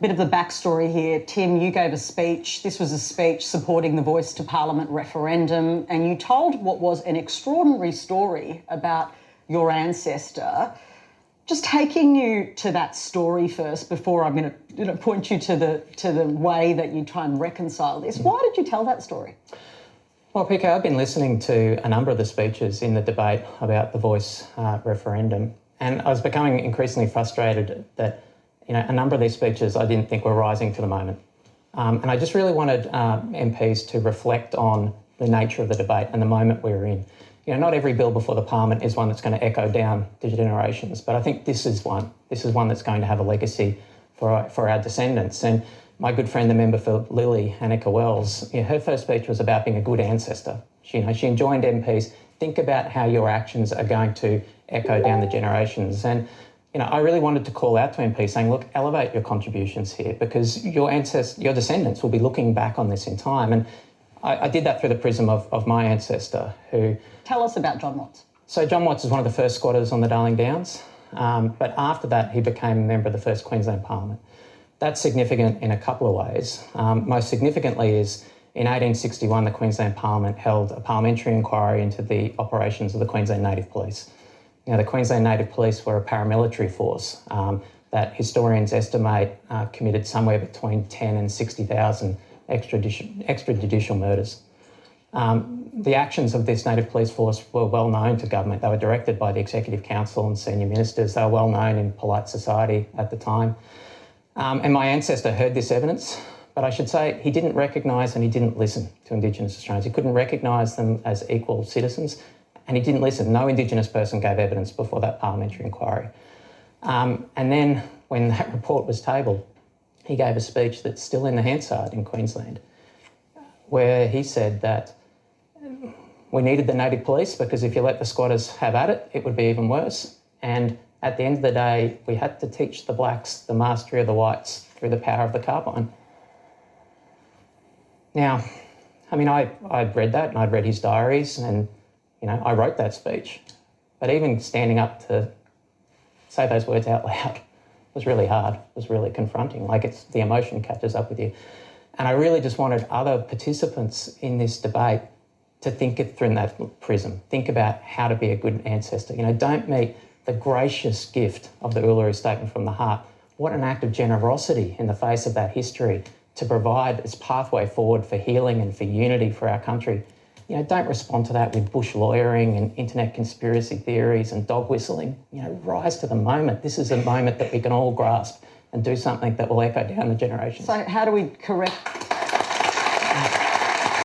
Bit of the backstory here. Tim, you gave a speech. This was a speech supporting the Voice to Parliament referendum, and you told what was an extraordinary story about your ancestor. Just taking you to that story first before I'm going to point you to the way that you try and reconcile this. Why did you tell that story? Well, Pico, I've been listening to a number of the speeches in the debate about the Voice referendum, and I was becoming increasingly frustrated that a number of these speeches I didn't think were rising to the moment. And I just really wanted MPs to reflect on the nature of the debate and the moment we're in. Not every bill before the Parliament is one that's going to echo down the generations, but I think this is one. This is one that's going to have a legacy for our descendants. And my good friend, the member for Lily, Annika Wells, her first speech was about being a good ancestor. She enjoined MPs, think about how your actions are going to echo down the generations. And I really wanted to call out to MPs saying, look, elevate your contributions here because your descendants will be looking back on this in time. And I did that through the prism of my ancestor who... Tell us about John Watts. So John Watts is one of the first squatters on the Darling Downs, but after that he became a member of the first Queensland Parliament. That's significant in a couple of ways. Most significantly is in 1861 the Queensland Parliament held a parliamentary inquiry into the operations of the Queensland Native Police. The Queensland Native Police were a paramilitary force that historians estimate committed somewhere between 10 and 60,000 extrajudicial murders. The actions of this Native Police force were well known to government. They were directed by the Executive Council and senior ministers. They were well known in polite society at the time. And my ancestor heard this evidence, but I should say he didn't recognise and he didn't listen to Indigenous Australians. He couldn't recognise them as equal citizens. And he didn't listen. No Indigenous person gave evidence before that parliamentary inquiry. And then when that report was tabled, he gave a speech that's still in the Hansard in Queensland, where he said that we needed the Native Police because if you let the squatters have at it, it would be even worse. And at the end of the day, we had to teach the blacks the mastery of the whites through the power of the carbine. Now, I'd read that and I'd read his diaries and I wrote that speech, but even standing up to say those words out loud was really hard, was really confronting. The emotion catches up with you. And I really just wanted other participants in this debate to think it through that prism, think about how to be a good ancestor. Don't meet the gracious gift of the Uluru Statement from the Heart. What an act of generosity in the face of that history to provide its pathway forward for healing and for unity for our country. Don't respond to that with bush lawyering and internet conspiracy theories and dog whistling. Rise to the moment. This is a moment that we can all grasp and do something that will echo down the generations. So how do we correct